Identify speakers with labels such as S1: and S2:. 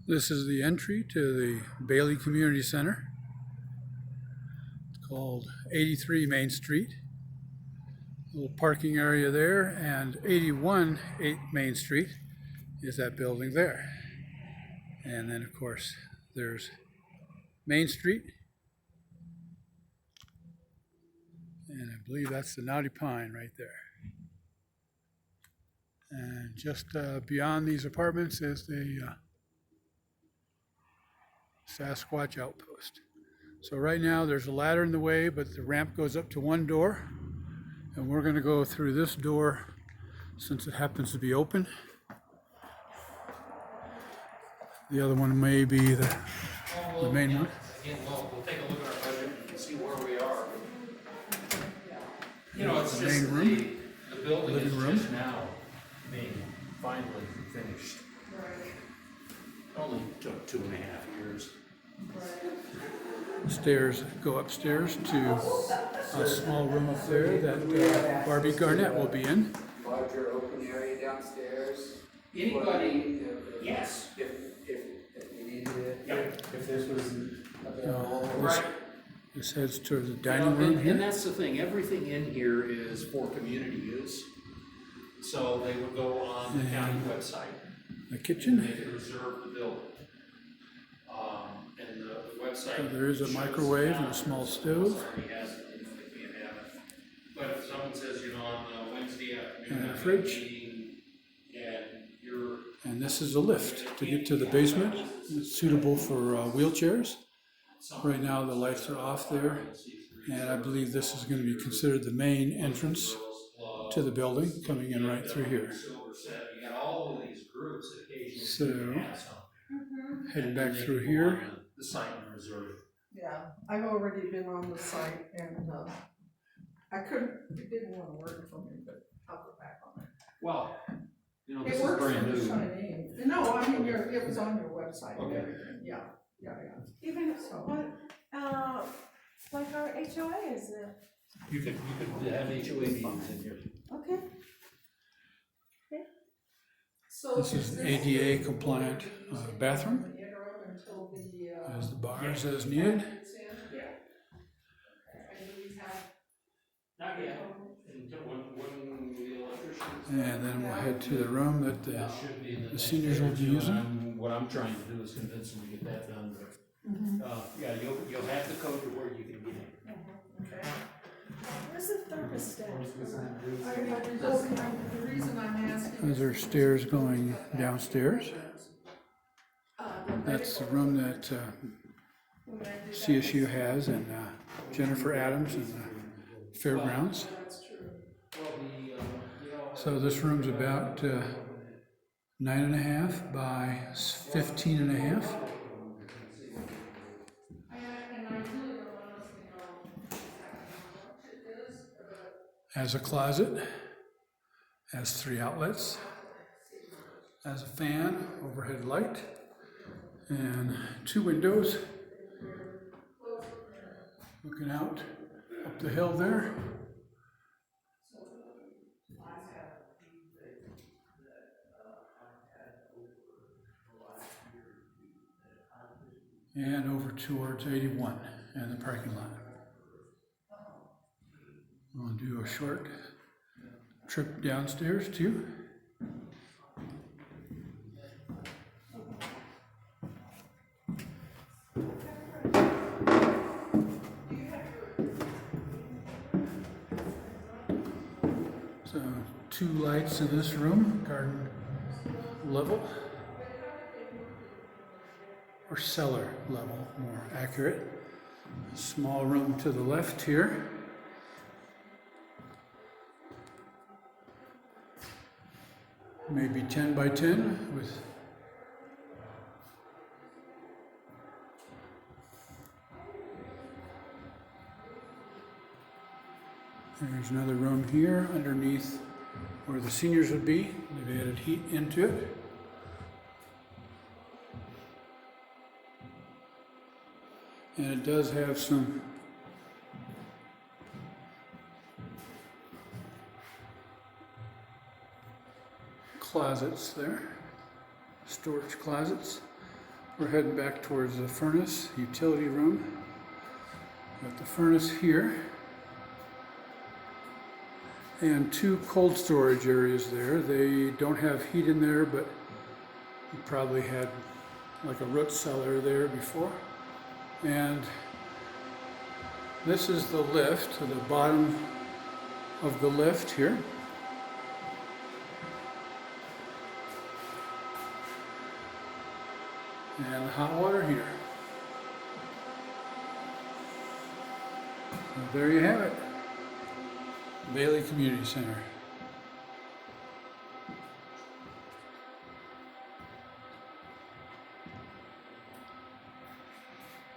S1: This is the entry to the Bailey Community Center. It's called 83 Main Street. A little parking area there, and 81 Main Street is that building there. And then, of course, there's Main Street. And I believe that's the Knotty Pine right there. And just beyond these apartments is the Sasquatch Outpost. So right now there's a ladder in the way, but the ramp goes up to one door. And we're going to go through this door since it happens to be open. The other one may be the main one.
S2: Again, we'll take a look at our budget and see where we are. You know, it's
S1: The
S2: just
S1: main room,
S2: the building
S1: living
S2: is
S1: room.
S2: just now being finally finished. Only took 2.5 years.
S1: Stairs go upstairs to a small room up there that Barbie Garnett will be in.
S3: Larger open area downstairs.
S2: Anybody, yes.
S3: If you needed it.
S2: Yep.
S3: If this was available.
S1: This heads to the
S2: You know,
S1: dining room
S2: and
S1: here.
S2: that's the thing, everything in here is for community use. So they would go on the county website.
S1: The
S2: And
S1: kitchen.
S2: they could reserve the building. And the website.
S1: So there is a
S2: shows
S1: microwave
S2: now
S1: and a small stove.
S2: already has it, you know, they can't have it. But if someone says, you know, on Wednesday afternoon.
S1: And a
S2: I'm
S1: fridge.
S2: meeting, and you're.
S1: And this is a lift to get to the basement. It's suitable for wheelchairs. Right now the lights are off there. And I believe this is going to be considered the main entrance to the building, coming in right through here.
S2: You got all of these groups that occasionally.
S1: So,
S2: have something.
S1: heading back through here.
S2: The site and reserve.
S4: Yeah, I've already been on the site and, it didn't want to work for me, but I'll go back on it.
S2: Well, you know, this
S4: It
S2: is
S4: works for
S2: brand
S4: the
S2: new.
S4: Chinese. No, I mean, it was on your website and
S2: Okay.
S4: everything, yeah.
S5: Even
S4: So-
S5: what, like our HOA is it?
S2: You could have HOA meetings in here.
S5: Okay.
S4: So
S1: This is an ADA compliant bathroom.
S4: In the interim until the,
S1: Has the bars as needed.
S2: Yeah.
S4: And we have.
S2: Not yet, until when the electricians.
S1: And then we'll head to the room that
S2: That should be in
S1: the
S2: next
S1: seniors will be
S2: year or two,
S1: using.
S2: and what I'm trying to do is convince them to get that done, but, yeah, you'll have the code to where you can get it.
S4: Okay.
S5: Where's the thermostat?
S4: The reason I'm asking.
S1: Those are stairs going downstairs. That's the room that CSU has and Jennifer Adams and the Fairgrounds.
S4: That's true.
S1: So this room's about 9.5 by 15.5.
S4: And I really don't honestly know exactly how much it is, but.
S1: Has a closet, has 3 outlets, has a fan, overhead light, and 2 windows looking out up the hill there. And over towards 81 and the parking lot. We'll do a short trip downstairs too. So 2 lights in this room, garden level. Or cellar level, more accurate. Small room to the left here. Maybe 10 by 10 with there's another room here underneath where the seniors would be. They've added heat into it. And it does have some closets there, storage closets. We're heading back towards the furnace, utility room. Got the furnace here. And 2 cold storage areas there. They don't have heat in there, but you probably had like a root cellar there before. And this is the lift, to the bottom of the lift here. And the hot water heater. So there you have it. Bailey Community Center.